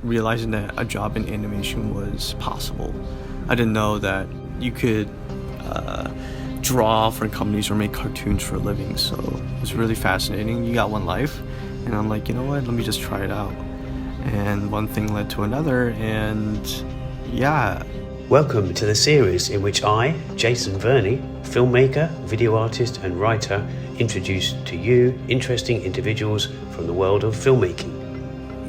realizing that a job in animation was possible. I didn't know that you could draw for companies or make cartoons for a living, so it was really fascinating. You got one life, and I'm like, you know what, let me just try it out. And one thing led to another, and yeah. Welcome to the series in which I, Jason Verney, filmmaker, video artist and writer, introduce to you interesting individuals from the world of filmmaking.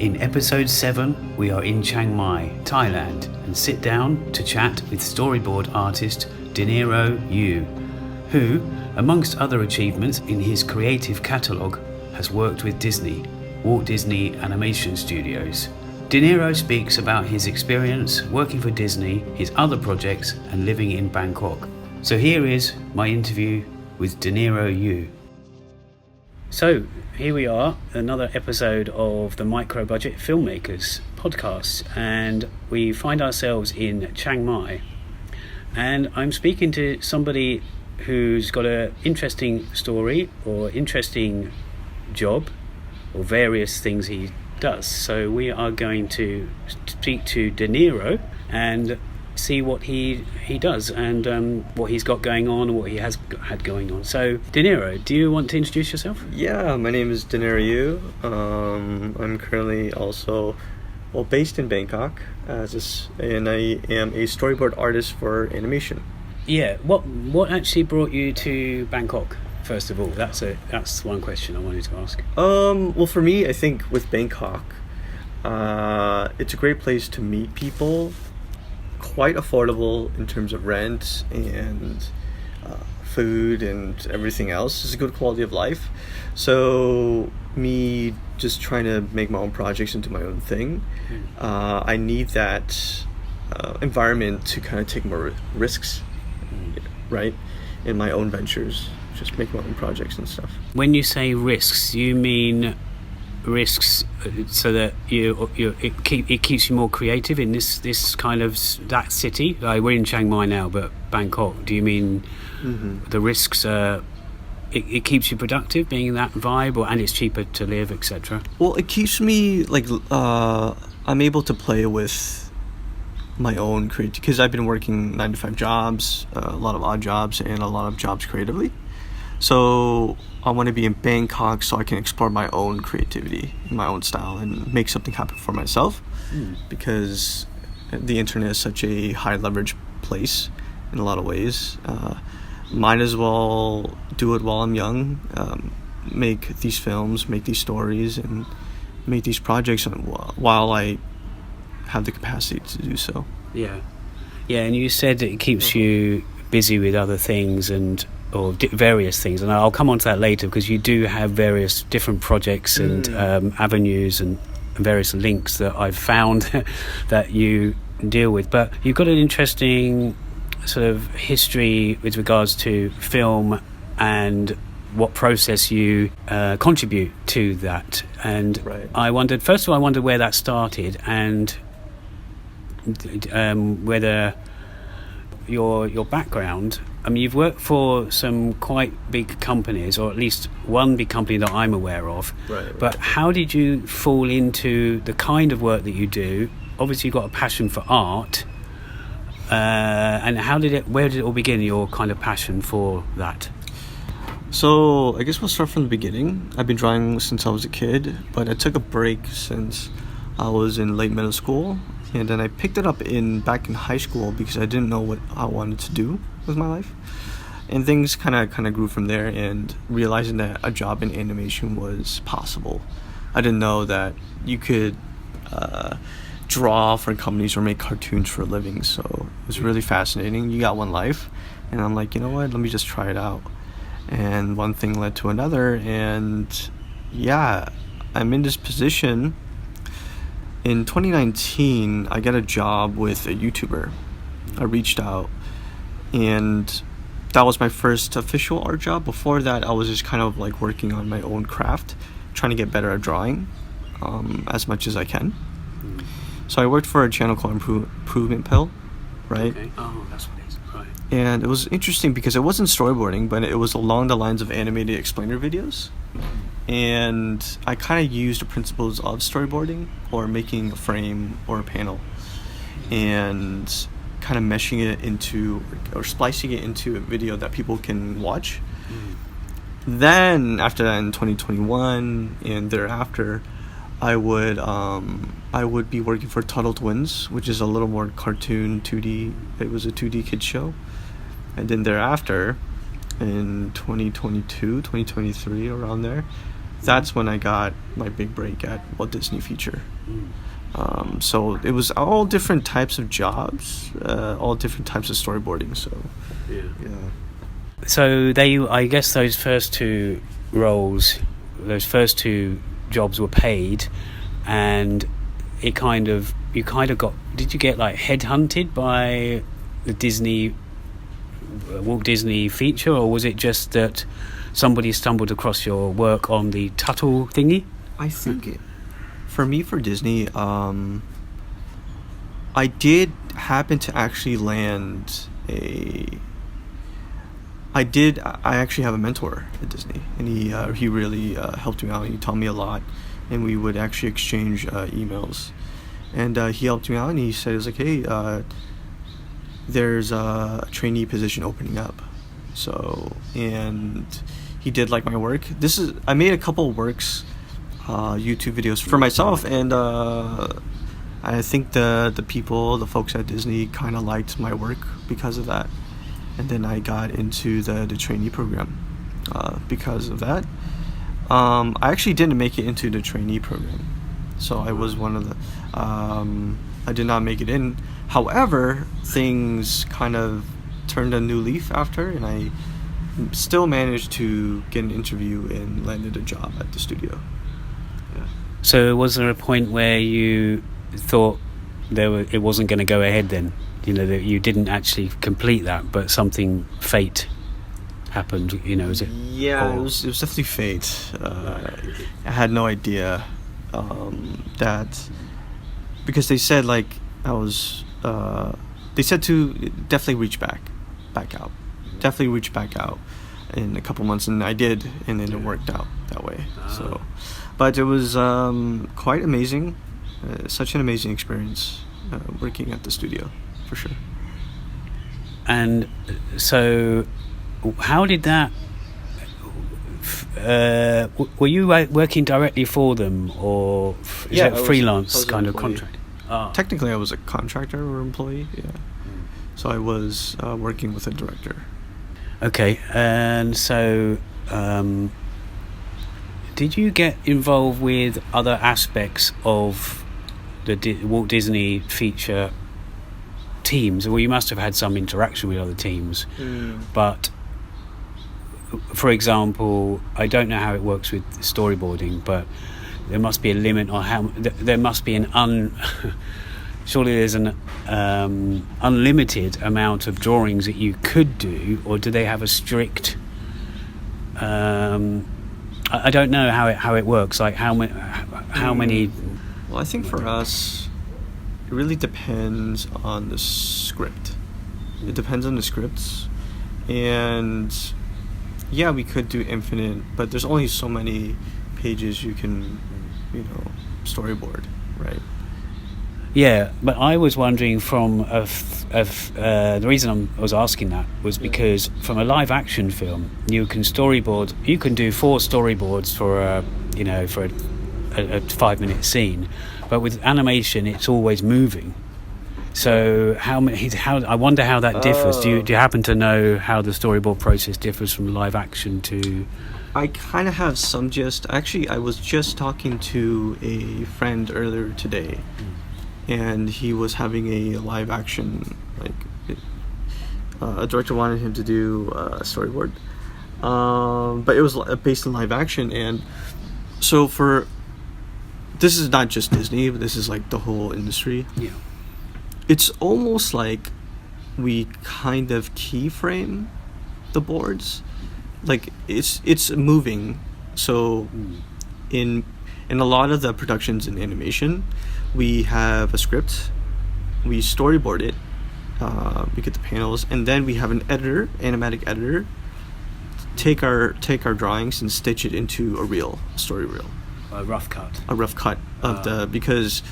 In episode 7, we are in Chiang Mai, Thailand, and sit down to chat with storyboard artist Dynnaro You, who, amongst other achievements in his creative catalogue, has worked with Disney, Walt Disney Animation Studios. Dynnaro speaks about his experience working for Disney, his other projects, and living in Bangkok. So here is my interview with Dynnaro You. So here we are, another episode of the Micro Budget Filmmakers podcast, and we find ourselves in Chiang Mai. And I'm speaking to somebody who's got an interesting story or interesting job or various things he does. So we are going to speak to Dynnaro and see what he does and what he's got going on and what he has had going on. So Dynnaro, do you want to introduce yourself? Yeah, my name is Dynnaro You. I'm currently also based in Bangkok and I am a storyboard artist for animation. Yeah, what actually brought you to Bangkok? First of all, that's one question I wanted to ask. Well, for me, I think with Bangkok, it's a great place to meet people, quite affordable in terms of rent and food and everything else. It's a good quality of life. So me just trying to make my own projects and do my own thing, I need that environment to kind of take more risks, right, in my own ventures. Just make my own projects and stuff. When you say risks, you mean risks so that it keeps you more creative in this kind of that city? Like we're in Chiang Mai now, but Bangkok. Do you mean the risks? It keeps you productive, being in that vibe, and it's cheaper to live, etc. Well, it keeps me like I'm able to play with my own creativity because I've been working 9-to-5 jobs, a lot of odd jobs, and a lot of jobs creatively. So I want to be in Bangkok so I can explore my own creativity, my own style, and make something happen for myself. Because the internet is such a high leverage place in a lot of ways. Might as well do it while I'm young, make these films, make these stories, and make these projects while I have the capacity to do so. Yeah, and you said that it keeps you busy with other things or various things, and I'll come on to that later because you do have various different projects and avenues and various links that I've found that you deal with. But you've got an interesting sort of history with regards to film and what process you contribute to that. And right. I wondered where that started and whether your background. I mean, you've worked for some quite big companies, or at least one big company that I'm aware of. Right. But how did you fall into the kind of work that you do? Obviously, you've got a passion for art. And where did it all begin, your kind of passion for that? So I guess we'll start from the beginning. I've been drawing since I was a kid, but I took a break since I was in late middle school. And then I picked it up back in high school because I didn't know what I wanted to do with my life. And things kind of grew from there, and realizing that a job in animation was possible. I didn't know that you could draw for companies or make cartoons for a living, so it was really fascinating. You got one life, and I'm like, you know what, let me just try it out. And one thing led to another, and yeah, I'm in this position. In 2019, I got a job with a YouTuber. I reached out, and that was my first official art job. Before that, I was just kind of like working on my own craft, trying to get better at drawing as much as I can. So I worked for a channel called Improvement Pill, right? Okay. Oh, that's what it is. Right. And it was interesting because it wasn't storyboarding, but it was along the lines of animated explainer videos. and I kind of used the principles of storyboarding or making a frame or a panel and kind of meshing it into or splicing it into a video that people can watch. Then after that, in 2021 and thereafter, I would be working for Tuttle Twins, which is a little more cartoon 2D. It was a 2D kids show. And then thereafter, in 2022, 2023, around there, that's when I got my big break at Walt Disney Feature. So it was all different types of jobs, all different types of storyboarding. So yeah. So I guess those first two roles, those first two jobs were paid, and you kind of got. Did you get like headhunted by the Walt Disney Feature, or was it just that somebody stumbled across your work on the Tuttle thingy? I think for Disney, I did happen to actually land I actually have a mentor at Disney, and he really helped me out. He taught me a lot, and we would actually exchange emails. And he helped me out, and he said, "It was like, hey, there's a trainee position opening up." So, and he did like my work. I made a couple of works, YouTube videos for myself, and I think the folks at Disney kind of liked my work because of that. And then I got into the trainee program because of that. I actually didn't make it into the trainee program, so I was one of the I did not make it in. However, things kind of turned a new leaf after, and I still managed to get an interview and landed a job at the studio. Yeah. So was there a point where you thought it wasn't going to go ahead then? That you didn't actually complete that, but fate happened, is it? Yeah, it was definitely fate. I had no idea that, because they said like they said to definitely reach back out in a couple months, and I did, and then it worked out that way. So, but it was quite amazing, such an amazing experience working at the studio. For sure. And so how did that were you working directly for them, or is it a freelance kind of contract? Technically I was a contractor or employee, so I was working with a director. Okay. And so did you get involved with other aspects of the Walt Disney Feature teams? Well, you must have had some interaction with other teams, but for example, I don't know how it works with storyboarding, but there must be a limit on how there must be surely there's an unlimited amount of drawings that you could do, or do they have a strict I don't know how it works, like how many. Well, I think for us it really depends on the script. It depends on the scripts, and yeah, we could do infinite, but there's only so many pages you can, storyboard, right? Yeah, but I was wondering from the reason I was asking that was because from a live action film, you can do 4 storyboards for a 5-minute scene, but with animation it's always moving. So how I wonder how that differs. Do you happen to know how the storyboard process differs from live action to? I kind of have some gist. Actually, I was just talking to a friend earlier today, and he was having a live action, a director wanted him to do a storyboard, but it was based on live action. And so this is not just Disney, but this is like the whole industry. Yeah. It's almost like we kind of keyframe the boards, like it's moving. So in a lot of the productions in animation, we have a script, we storyboard it, we get the panels, and then we have an editor, animatic editor, take our drawings and stitch it into a story reel, A rough cut. a rough cut of because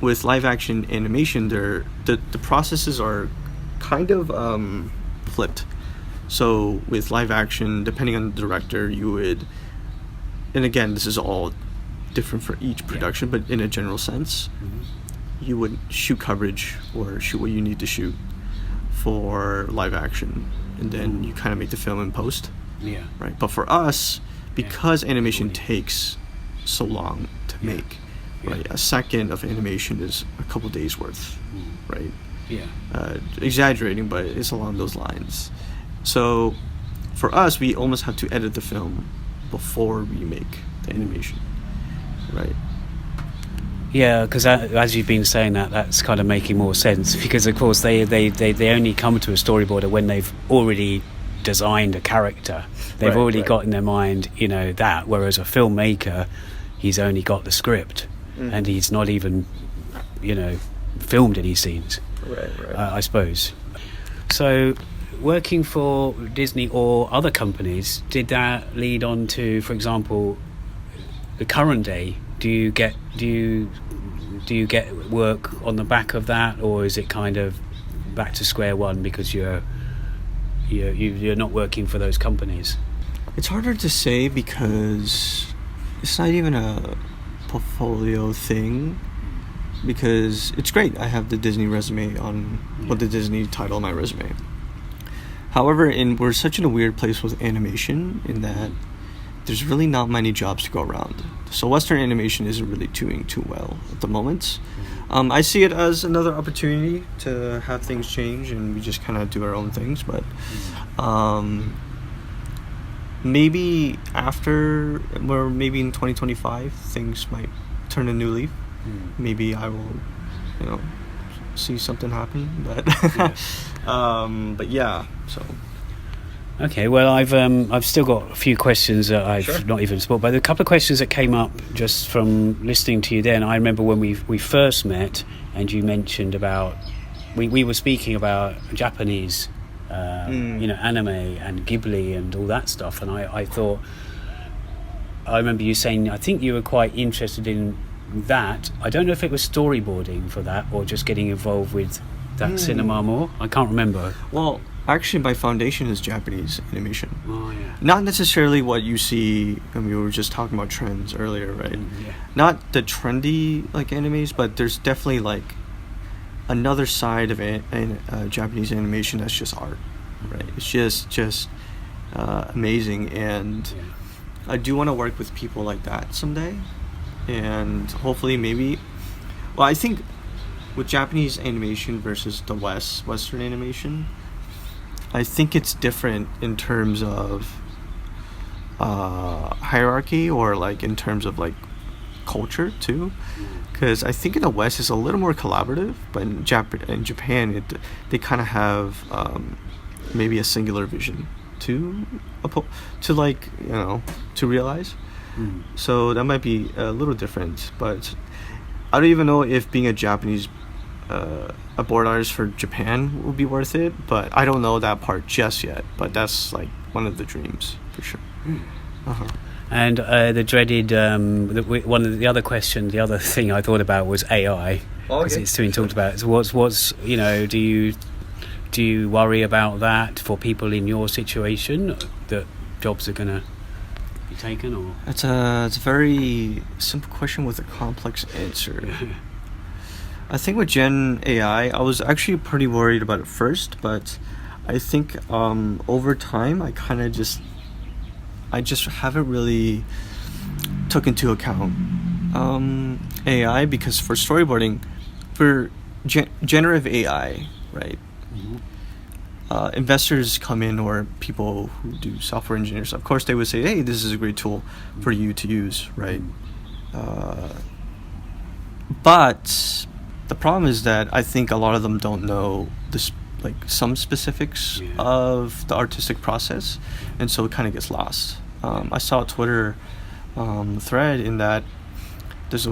with live action animation, the processes are kind of flipped. So with live action, depending on the director, you would, and again, this is all different for each production, but in a general sense, you would shoot coverage or shoot what you need to shoot for live action, and then you kind of make the film in post. Yeah. Right. But for us, because animation takes so long to make, right, a second of animation is a couple days worth, right? Yeah. Exaggerating, but it's along those lines. So for us, we almost have to edit the film before we make the animation, right? Yeah, because as you've been saying that's kind of making more sense, because of course they only come to a storyboarder when they've already designed a character. They've already got in their mind, that, whereas a filmmaker, he's only got the script and he's not even, filmed any scenes. Right. I suppose. So working for Disney or other companies, did that lead on to, for example, the current day? Do you get work on the back of that, or is it kind of back to square one because you're not working for those companies? It's harder to say because it's not even a portfolio thing, because it's great. I have the Disney resume on, the Disney title on my resume. However, we're such in a weird place with animation in that there's really not many jobs to go around. So Western animation isn't really doing too well at the moment. I see it as another opportunity to have things change and we just kind of do our own things. But maybe maybe in 2025, things might turn a new leaf. Maybe I will, see something happen. But but yeah, so. Okay, well, I've still got a few questions that I've not even spoke, but a couple of questions that came up just from listening to you then. I remember when we first met, and you mentioned about we were speaking about Japanese, anime and Ghibli and all that stuff, and I thought, I remember you saying, I think you were quite interested in that. I don't know if it was storyboarding for that or just getting involved with that cinema more. I can't remember. Well, actually, my foundation is Japanese animation. Oh, yeah. Not necessarily what you see, and we were just talking about trends earlier, right? Yeah. Not the trendy, animes, but there's definitely, another side of Japanese animation that's just art, right? It's just amazing, and I do want to work with people like that someday, and hopefully I think with Japanese animation versus the Western animation, I think it's different in terms of hierarchy or in terms of culture too, because I think in the West it's a little more collaborative, but in Japan they kind of have maybe a singular vision to realize. So that might be a little different, but I don't even know if being a Japanese a board artist for Japan will be worth it, but I don't know that part just yet, but that's one of the dreams for sure. And the dreaded one of the other questions, the other thing I thought about was AI, because it's being talked about. So what's do you worry about that for people in your situation, that jobs are going to be taken? Or it's a very simple question with a complex answer. I think with Gen AI, I was actually pretty worried about it first, but I think over time I kind of just haven't really took into account AI, because for storyboarding, for generative AI, right? Investors come in, or people who do software engineers, of course they would say, hey, this is a great tool for you to use, right? But the problem is that I think a lot of them don't know this, some specifics of the artistic process, and so it kind of gets lost. I saw a Twitter thread in that there's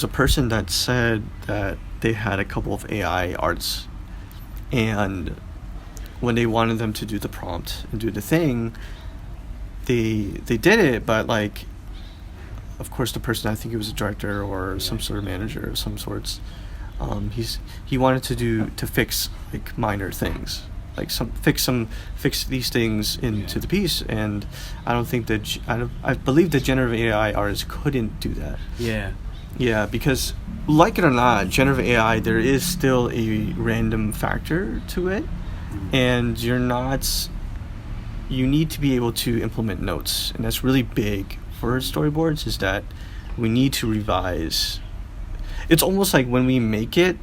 a person that said that they had a couple of AI arts, and when they wanted them to do the prompt and do the thing, they did it, but like, of course, the person, I think he was a director or some sort of manager of some sorts. He wanted to fix like minor things, like fix these things into the piece, and I don't think that I believe that generative AI artists couldn't do that. Yeah, because like it or not, generative AI, there is still a random factor to it, and you need to be able to implement notes, and that's really big for storyboards, is that we need to revise. It's almost like when we make it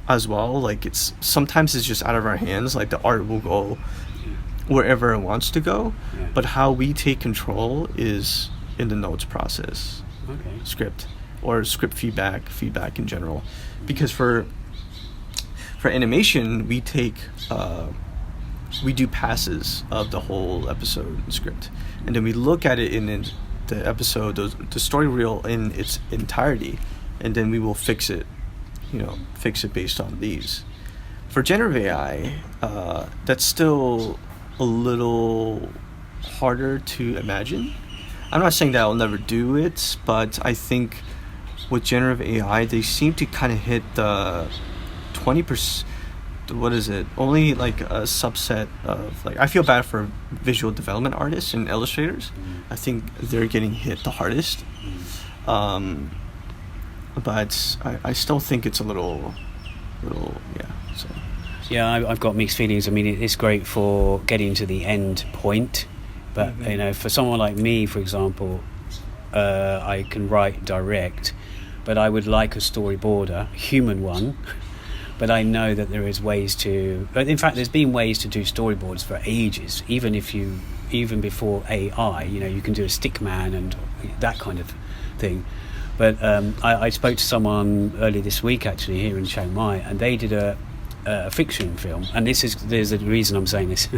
as well, like sometimes it's just out of our hands, like the art will go wherever it wants to go, but how we take control is in the notes process. Script feedback in general, because for animation we do passes of the whole episode script, and then we look at it in the episode, the story reel in its entirety, and then we will fix it based on these. For generative AI, that's still a little harder to imagine. I'm not saying that I'll never do it, but I think with generative AI, they seem to kind of hit the 20%. What is it? Only like a subset of, like, I feel bad for visual development artists and illustrators. I think they're getting hit the hardest. But I still think it's a little, yeah. So. Yeah, I've got mixed feelings. I mean, it's great for getting to the end point. But, for someone like me, for example, I can write direct, but I would like a storyboarder, a human one. But I know that there is ways to... In fact, there's been ways to do storyboards for ages. Even before AI, you can do a stick man and that kind of thing. But I spoke to someone earlier this week, actually, here in Chiang Mai, and they did a fiction film. And there's a reason I'm saying this.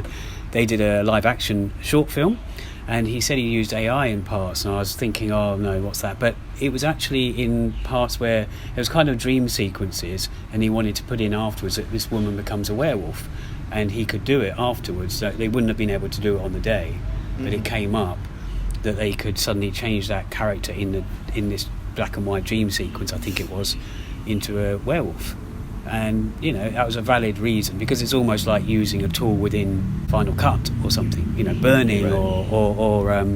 They did a live action short film, and he said he used AI in parts, and I was thinking, oh no, what's that? But it was actually in parts where it was kind of dream sequences, and he wanted to put in afterwards that this woman becomes a werewolf, and he could do it afterwards. So they wouldn't have been able to do it on the day, but it came up that they could suddenly change that character in this black and white dream sequence, I think it was, into a werewolf. And that was a valid reason, because it's almost like using a tool within Final Cut or something, Burning or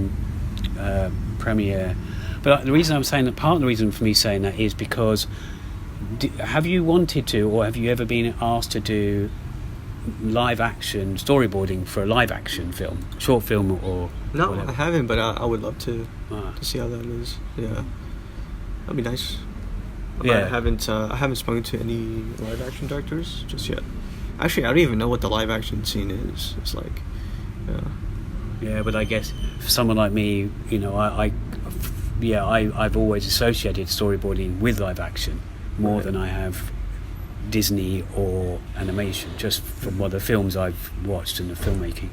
Premiere. But the reason I'm saying that, part of the reason for me saying that is because have you wanted to, or have you ever been asked to do live action storyboarding for a live action film, short film or no whatever? I haven't, but I would love to see how that is. Yeah, that'd be nice. Yeah. I haven't spoken to any live action directors just yet. Actually, I don't even know what the live action scene is. It's like, yeah, but I guess for someone like me, I've always associated storyboarding with live action more than I have Disney or animation, just from the films I've watched and the filmmaking.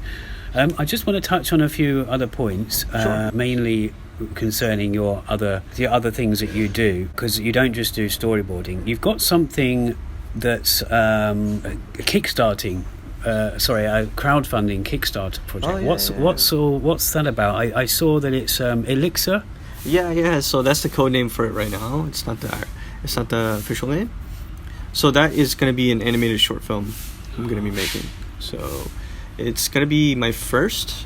I just want to touch on a few other points, mainly concerning your other things that you do, because you don't just do storyboarding. You've got something that's a crowdfunding Kickstarter project. What's that about? I saw that it's Elixir. Yeah. So that's the code name for it right now. It's not the official name. So that is going to be an animated short film I'm going to be making. So it's going to be my first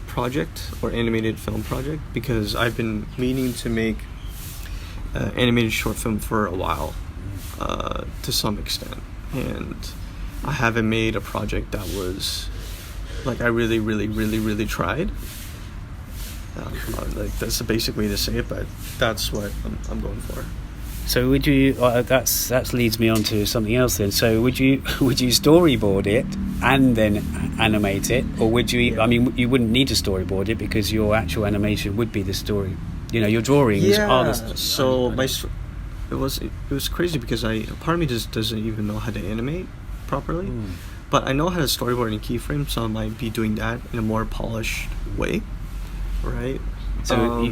project or animated film project, because I've been meaning to make animated short film for a while, to some extent, and I haven't made a project that was I really, really, really, really tried. That's the basic way to say it, but that's what I'm going for. So would you? That leads me on to something else then. So would you storyboard it and then animate it, or would you? Yeah. I mean, you wouldn't need to storyboard it because your actual animation would be the story. Your drawings are the. So it was crazy because part of me just doesn't even know how to animate properly, but I know how to storyboard in keyframe, so I might be doing that in a more polished way, right? So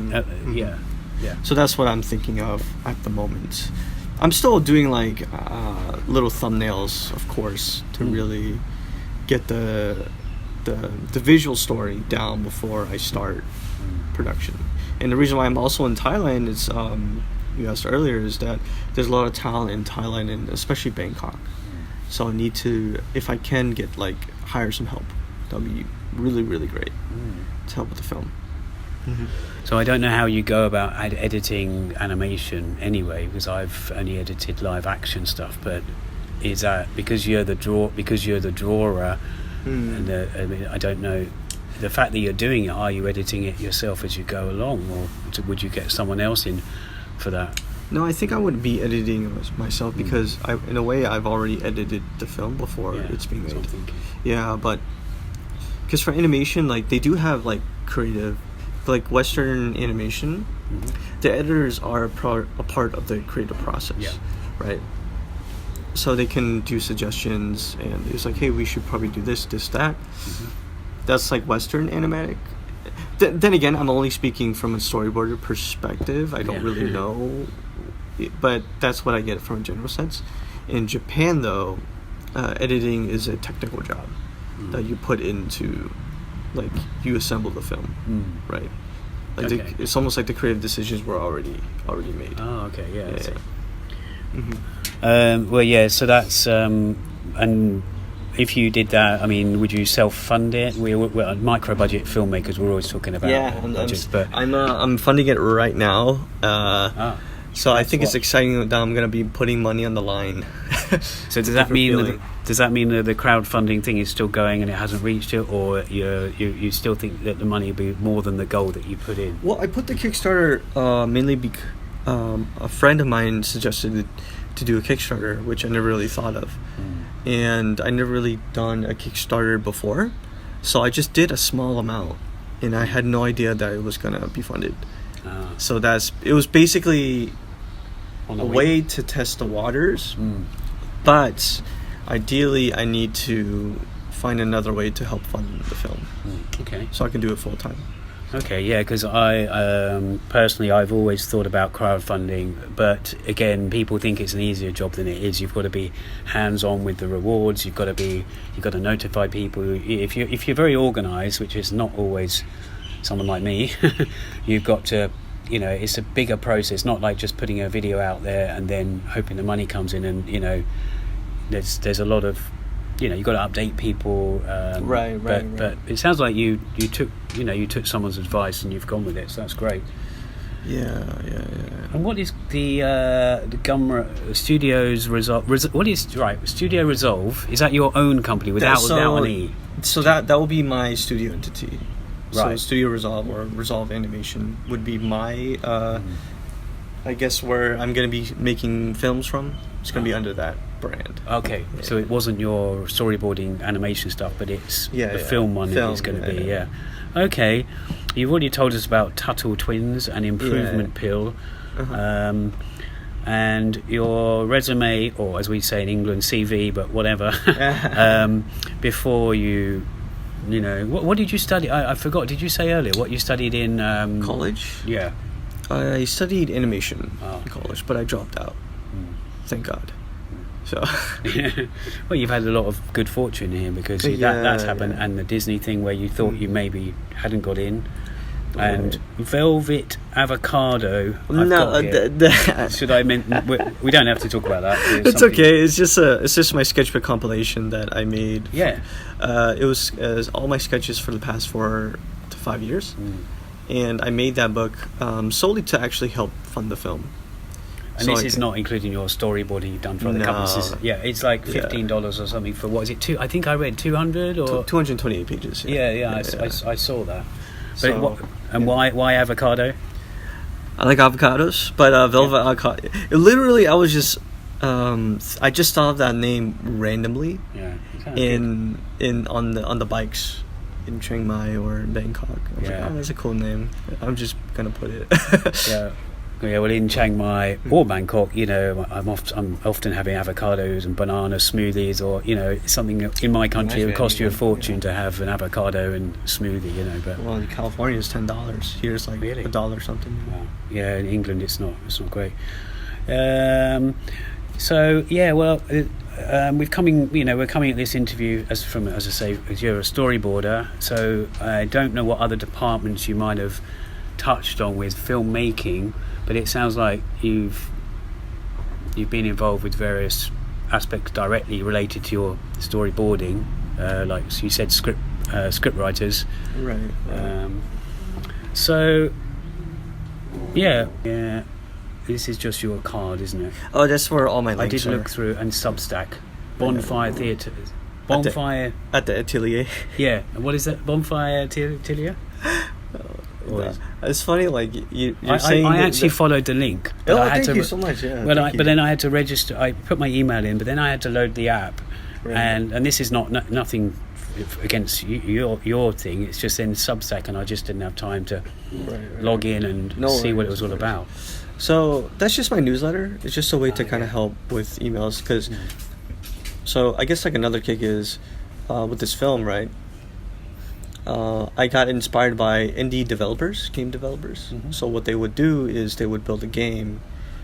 Yeah. So that's what I'm thinking of at the moment. I'm still doing little thumbnails, of course, to really get the the visual story down before I start production. And the reason why I'm also in Thailand is, you asked earlier, is that there's a lot of talent in Thailand, and especially Bangkok. So I need to, if I can get like hire some help, that would be really, really great to help with the film. So I don't know how you go about editing animation anyway, because I've only edited live action stuff. But is that because you're the drawer? And I mean, I don't know. The fact that you're doing it, are you editing it yourself as you go along, or would you get someone else in for that? No, I think I would be editing it myself because in a way I've already edited the film before it's being made. Yeah, but because for animation, like they do have like creative, like Western animation, the editors are a part of the creative process, right? So they can do suggestions, and it's like, hey, we should probably do this, that. That's like Western animatic. Then again, I'm only speaking from a storyboarder perspective. I don't really know, but that's what I get from a general sense. In Japan, though, editing is a technical job that you put into, like, you assemble the film, right? Like it's almost like the creative decisions were already made. Oh, okay, well, yeah. So that's and if you did that, I mean, would you self-fund it? We're micro-budget filmmakers. We're always talking about budgets, but I'm funding it right now. So I think it's exciting that I'm going to be putting money on the line. So does that mean that the crowdfunding thing is still going and it hasn't reached it, or you still think that the money will be more than the goal that you put in? Well, I put the Kickstarter mainly because a friend of mine suggested to do a Kickstarter, which I never really thought of. And I never really done a Kickstarter before, so I just did a small amount, and I had no idea that it was gonna be funded. So it was basically a way to test the waters, but ideally I need to find another way to help fund the film. Okay. So I can do it full time. Okay, yeah, because I personally, I've always thought about crowdfunding, but again, people think it's an easier job than it is. You've got to be hands-on with the rewards. You've got to notify people. If you're very organised, which is not always someone like me, you've got to, it's a bigger process. Not like just putting a video out there and then hoping the money comes in, and there's a lot of. You've got to update people, right. But it sounds like you took someone's advice and you've gone with it, so that's great. Yeah. And what is the Studios Resolve? What is Studio Resolve? Is that your own company without an E? So that will be my studio entity. Right. So Studio Resolve or Resolve Animation would be my, I guess, where I'm going to be making films from. It's going to be under that brand. Okay, so it wasn't your storyboarding animation stuff, but it's the film one is going to be, Okay, you've already told us about Tuttle Twins and Improvement Pill, and your resume, or as we say in England, CV, but whatever, before what did you study? I forgot, did you say earlier what you studied in... college? Yeah. I studied animation in college, but I dropped out. Thank God. So, well, you've had a lot of good fortune here because that's happened, and the Disney thing where you thought you maybe hadn't got in, and Velvet Avocado. Should I we don't have to talk about that. It's okay. It's just my sketchbook compilation that I made. Yeah. It was all my sketches for the past 4 to 5 years, and I made that book solely to actually help fund the film. And this is not including your storyboarding you've done for other companies. It's like $15 or something for, what is it? I think I read 200 or 228 pages. I saw that. But why avocado? I like avocados, but Velvet Avocado. Literally, I was just I just thought of that name randomly. On the bikes in Chiang Mai or in Bangkok. I was like, that's a cool name. I'm just gonna put it. Yeah, well, in Chiang Mai or Bangkok, I'm often having avocados and banana smoothies, or something in my country it would cost you a fortune to have an avocado and smoothie, But well, in California it's $10. Here it's like $1 something. Wow. Yeah, in England it's not great. So we're coming at this interview as I say, as you're a storyboarder. So I don't know what other departments you might have touched on with filmmaking, but it sounds like you've been involved with various aspects directly related to your storyboarding, like you said, script writers. Right. So yeah. This is just your card, isn't it? Oh, that's where all my links I did are. look through, and Substack, Bonfire Theatre, Bonfire at the atelier. Yeah, and what is that? Bonfire Atelier? It's funny, like you're saying. I actually followed the link. Oh, thank you so much. Yeah. But then I had to register. I put my email in, but then I had to load the app, right. and this is nothing against your thing. It's just in Substack, and I just didn't have time to log in and see what it was all about. So that's just my newsletter. It's just a way to kind of help with emails, because. So I guess like another kick is with this film, right? I got inspired by indie developers, game developers. Mm-hmm. So what they would do is they would build a game,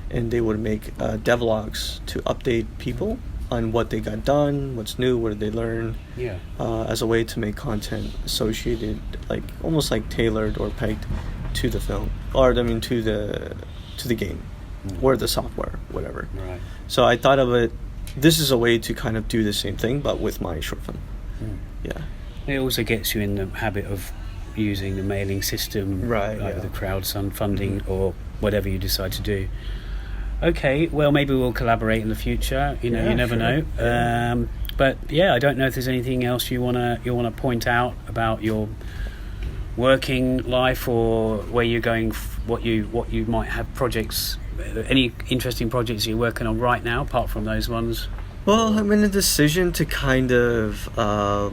and they would make devlogs to update people on what they got done, what's new, what did they learn. Yeah. As a way to make content associated, like almost like tailored or pegged to the film, or I mean to the game, or the software, whatever. Right. So I thought of it. This is a way to kind of do the same thing, but with my short film. Yeah. It also gets you in the habit of using the mailing system, right? Like the crowdfunding or whatever you decide to do. Okay, well, maybe we'll collaborate in the future. You never know. Yeah. But yeah, I don't know if there's anything else you wanna point out about your working life, or where you're going, what you might have projects, any interesting projects you're working on right now apart from those ones. Well, I'm in a decision to kind of I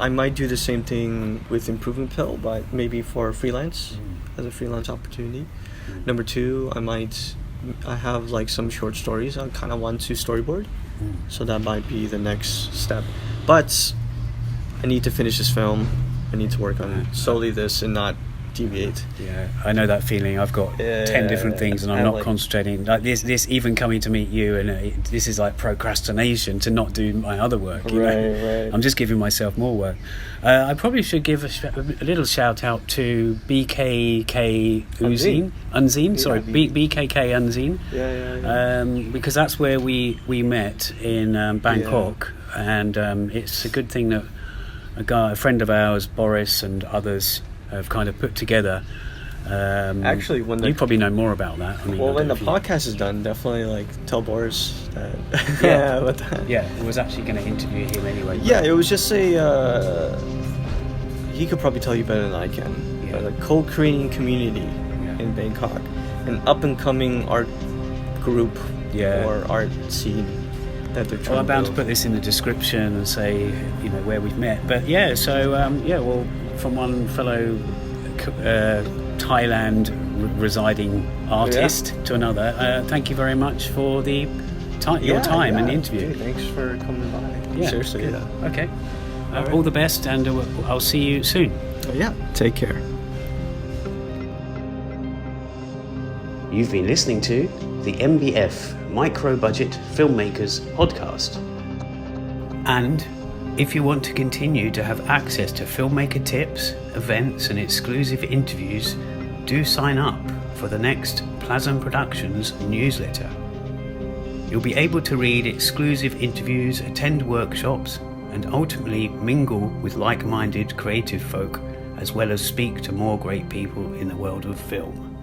might do the same thing with Improvement Pill, but maybe for freelance, as a freelance opportunity. Number two, I have like some short stories I kind of want to storyboard, so that might be the next step. But I need to finish this film. I need to work on solely this and not deviate. Yeah, I know that feeling. I've got 10 different things, and I'm not concentrating. Like this even coming to meet you, and this is like procrastination to not do my other work. Right. I'm just giving myself more work. I probably should give a little shout out to BKK Unzine. Sorry, BKK Unzine. Yeah. Because that's where we met in Bangkok, and it's a good thing that a friend of ours, Boris, and others have kind of put together. Actually, when you probably know more about that. I mean, when the podcast is done, definitely like tell Boris that. About that. Yeah, I was actually going to interview him anyway. Yeah, it was just he could probably tell you better than I can. Yeah. A co-creating community in Bangkok, an up-and-coming art group or art scene that they're trying. Well, I'm bound to put this in the description and say where we've met. But yeah, so well, from one fellow Thailand residing artist to another, thank you very much for your time and the interview. Dude, thanks for coming by. Yeah, seriously. Good. Okay. All the best, and I'll see you soon. Yeah, take care. You've been listening to the MBF Micro Budget Filmmakers podcast. And if you want to continue to have access to filmmaker tips, events, and exclusive interviews, do sign up for the next Plasm Productions newsletter. You'll be able to read exclusive interviews, attend workshops, and ultimately mingle with like-minded creative folk, as well as speak to more great people in the world of film.